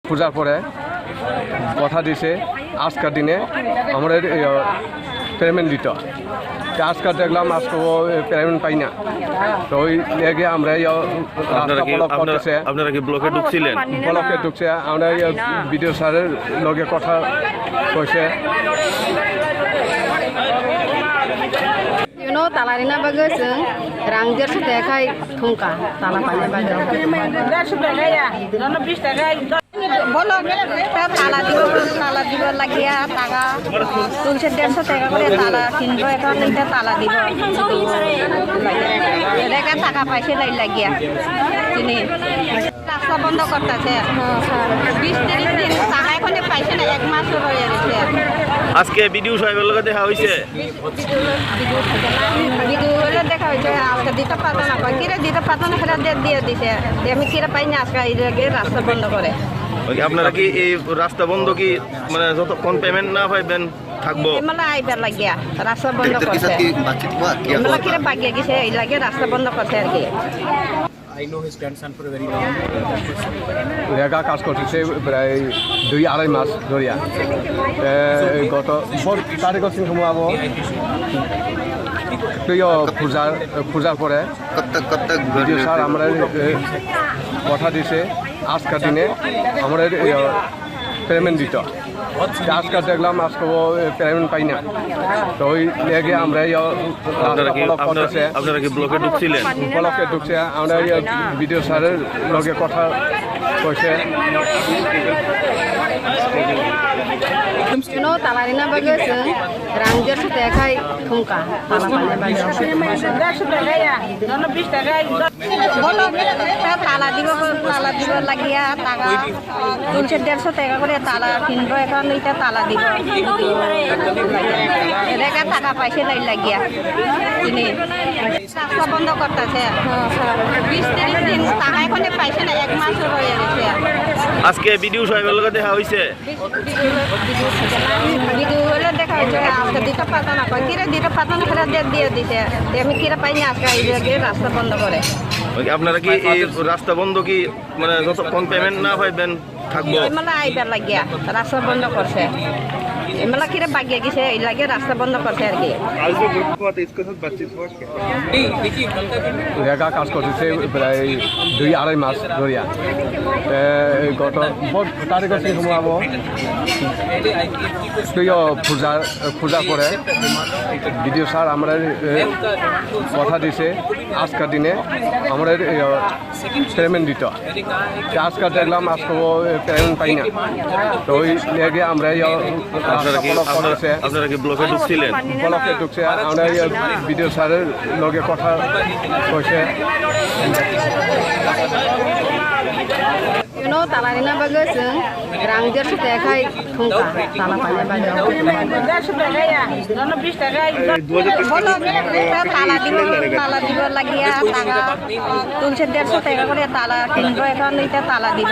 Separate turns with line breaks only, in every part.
পূজার পরে কথা দিছে আজকের দিনে আমাদের পেমেন্ট দিত। আজকাল দেখলাম আজকে পেমেন্ট পাই না, তো ওই লেগে আমরা
আপনারা কি ব্লকে ঢুকছিলেন?
ব্লকে ঢুকছে, আমরা বিডিও স্যারের লগে কথা কইছে।
Talarina bagus, rangjer sedekai thungka, tala panjang bagus. Bolo, tala dibo lagi ya, taga. Tulse 150 টাকা করে তালা কিনবো, এখন এটা তালা দিব। এটা টাকা পাইছে লাই লাগিয়া চিনি রাস্তা বন্ধ করতেছে 20-30 দিন টাকা এখনো পাইছে না, 1 মাস হয়ে গেছে।
আজকে বিডিও সাহেবের লগে দেখা হইছে?
বিডিও হলে দেখা হয়েছে, আজকে দিতে পারতো না, কিরে দিতে পারতো না, ফেরা দিয়ে দিছে। আমি কিরে পাই না, আজকে এই রাস্তা বন্ধ করে।
আপনারা কি এই রাস্তা বন্ধ কি মানে যতক্ষণ পেমেন্ট না পাইবেন থাকবো?
এমলা আইবার লাগিয়া রাস্তা বন্ধ করছে, এমলা কিরে বাগিয়ে গেছে, এই লাগে রাস্তা বন্ধ করছে আর কি।
I know his grandson for a very long
লেগা কাজ করতেছে প্রায় 2-2.5 মাস ধরিয়া। গত তারিখ ঘুমাবো তুইও পূজার পরে বিডিও স্যার আমরা কথা দিছে আজকের দিনে আমাদের পেমেন্ট দিত। আজকাল দেখলাম আজকে পেমেন্ট পাই না, তো ওই লেগে আমরা
আপনারা কি ব্লকে ঢুকছিলেন?
ব্লকে ঢুকছে, আমরা বিডিও স্যারের লগে কথা কইছে।
Talarina bagus, rangjer sedekai thungka, tala panjang bagus. Bolo, tala dibo lagi ya, taga. Tulse 150 টাকা করে তালা কিনবো, এখন এটা তালা দিব। এটা টাকা পাইছে লাই লাগিয়া চিনি রাস্তা বন্ধ করতেছে 20-30 দিন টাকা এখনো পাইছে না, 1 মাস হয়ে গেছে।
আজকে বিডিও সাহেবের লগে দেখা হইছে?
বিডিও হলে দেখা হয়েছে, আজকে দিতে পারতো না, কিরে দিতে পারতো না, ফেরা দিয়ে দিছে। আমি কিরে পাই না, আজকে এই রাস্তা বন্ধ করে।
আপনারা কি এই রাস্তা বন্ধ কি মানে যতক্ষণ পেমেন্ট না পাইবেন থাকবো?
এমলা আইবার লাগিয়া রাস্তা বন্ধ করছে, এমলা কিরে বাগিয়ে গেছে, এই লাগে রাস্তা বন্ধ করছে আর কি।
লেগা কাজ করতেছে প্রায় 2-2.5 মাস ধরিয়া। গত তারিখ ঘুমাবো তুইও পূজার পরে বিডিও স্যার আমরা কথা দিছে আজকের দিনে আমাদের পেমেন্ট দিত। আজকাল দেখলাম আজকে পেমেন্ট পাই না, তো ওই লেগে আমরা
আপনারা কি ব্লকে ঢুকছিলেন?
ব্লকে ঢুকছে, আমরা বিডিও স্যারের লগে কথা কইছে।
Talarina bagus, rangjer sedekai thungka, tala panjang bagus. Bolo, tala dibo lagi ya, taga. Tulse 150 টাকা করে তালা কিনবো, এখন এটা তালা দিব।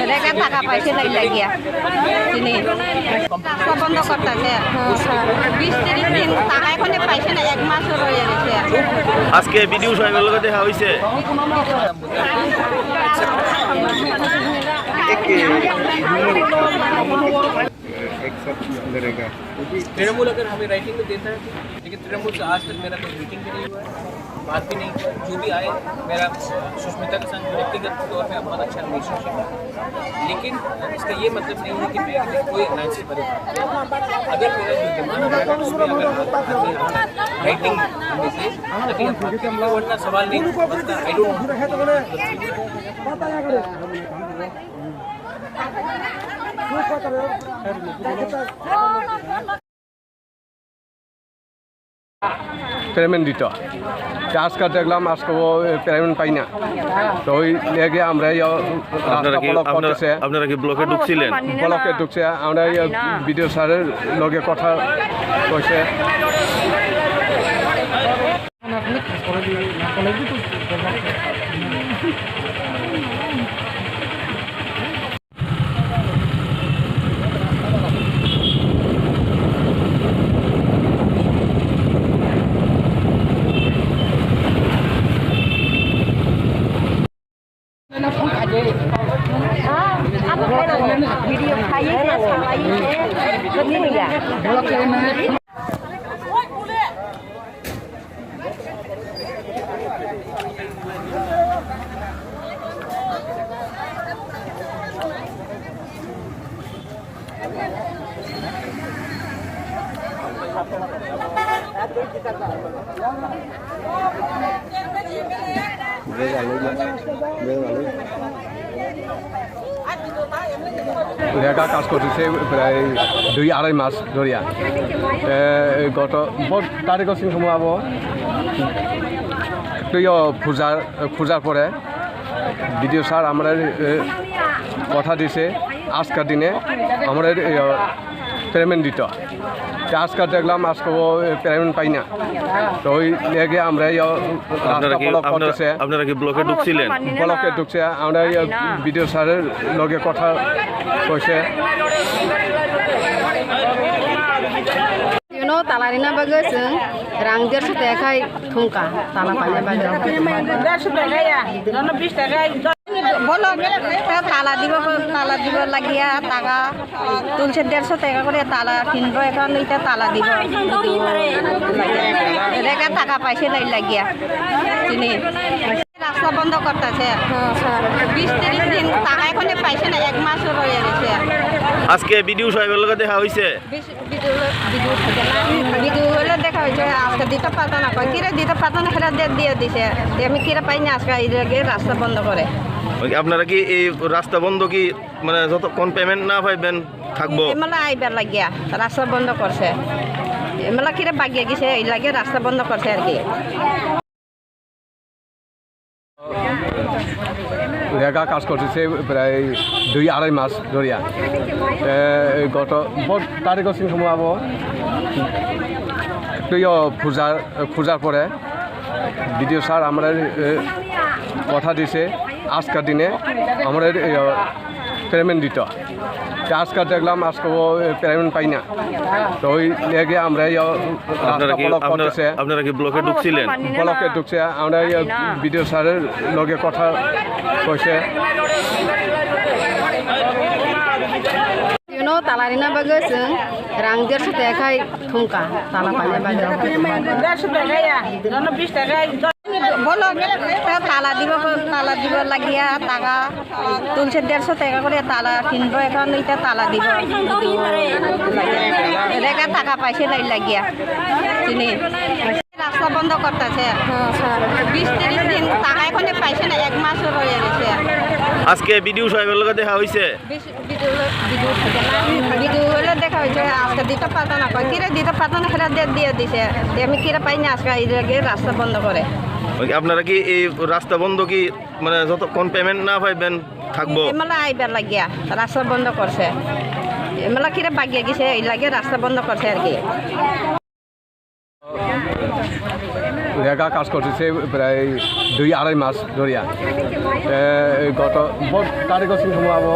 এটা টাকা পাইছে লাই লাগিয়া চিনি রাস্তা বন্ধ করতেছে 20-30 দিন টাকা এখনো পাইছে না, 1 মাস হয়ে গেছে।
আজকে বিডিও সাহেবের লগে দেখা হইছে?
तृणमूल अगर हमें राइटिंग में देता है, लेकिन तृणमूल से आज तक मेरा कोई मीटिंग भी नहीं हुआ है, बात भी नहीं, जो भी आए मेरा सुष्मिता के संग व्यक्तिगत तौर पे बहुत अच्छा रिलेशनशिप है, लेकिन इसका ये मतलब नहीं है कि मैं कोई एनालिसिस करूँ। अगर मेरा जो डिमांड है उसमें अगर राइटिंग वरना सवाल नहीं बनता। आई डोंट
পেমেন্ট দিত। আজকাল দেখলাম আজকে পেমেন্ট পাই না, তো ওই লেগে আমরা
আপনারা কি ব্লকে ঢুকছিলেন?
ব্লকে ঢুকছে, আমরা বিডিও স্যারের লগে কথা কইছে। লেখা কাজ করতেছে প্রায় 2-2.5 মাস ধরিয়া গত তারিখ সিং সময় আবো তুইও পূজার পরে বিডিও স্যার আমরা কথা দিছে আজকের দিনে আমরা পেমেন্ট দিত আজকাল দেখলাম আজকে পেমেন্ট পাই না তো ওই লেগে আমরা করতেছে
আপনারা কি ব্লকে ঢুকছিলেন?
ব্লকে ঢুকছে আমরা বিডিও স্যারের লগে কথা কইছে
তালারিনা bagus rangjer setekai thungka tala panya bagus 150 টাকা বলো তালা দিব লাগিয়া টাকা তুলছে 150 টাকা করে তালা কিনবো এখন এটা তালা দিব রেখা টাকা পাইছে লাগিয়া চিনি রাস্তা বন্ধ করতেছে 20-30 দিন টাকা এখনো পাইছে না 1 মাস হয়ে গেছে
আজকে বিডিও সাহেবের লগে দেখা হইছে
ভিডিও হলে দেখা হয়েছে আজকে দিতে পারতো না কিরে দিতে পারতো না সেটা ডেট দিয়ে দিছে আমি কিরে পাই না আজকে রাস্তা বন্ধ করে
আপনারা কি এই রাস্তা বন্ধ কি মানে যতক্ষণ পেমেন্ট না পাইবেন থাকবো?
এমলা আইবার লাগিয়া রাস্তা বন্ধ করছে এমলা কিরে বাগিয়ে গেছে এই লাগে রাস্তা বন্ধ করছে আর কি
লেখা কাজ করতেছে প্রায় 2-2.5 মাস ধরিয়া গত তারিখ সিং সময় আবো তুইও পূজার পরে বিডিও স্যার আমরা কথা দিছে আজকের দিনে আমরা পেমেন্ট দিত আজকাল দেখলাম আজকে পেমেন্ট পাই না তো ওই লেগে আমরা করতেছে
আপনারা কি ব্লকে ঢুকছিলেন?
ব্লকে ঢুকছে আমরা বিডিও স্যারের লগে কথা কইছে
তালারিনা bagus rangjer setekai thungka tala panya bagus 150 টাকা বলো তালা দিব লাগিয়া টাকা তুলছে 150 টাকা করে তালা কিনবো এখন এটা তালা দিব রেখা টাকা পাইছে লাগিয়া চিনি রাস্তা বন্ধ করতেছে 20-30 দিন টাকা এখনো পাইছে না 1 মাস হয়ে গেছে
আজকে বিডিও সাহেবের লগে দেখা হইছে
ভিডিও হলে দেখা হয়েছে আজকে দিতে পারতো না কিরে দিতে পারতো না সেটা ডেট দিয়ে দিছে আমি কিরে পাই না আজকে রাস্তা বন্ধ করে
আপনারা কি এই রাস্তা বন্ধ কি মানে যতক্ষণ পেমেন্ট না পাইবেন থাকবো?
এমলা আইবার লাগিয়া রাস্তা বন্ধ করছে এমলা কিরে বাগিয়ে গেছে এই লাগে রাস্তা বন্ধ করছে আর কি
লেখা কাজ করতেছে প্রায় 2-2.5 মাস ধরিয়া গত তারিখ সিং সময় আবো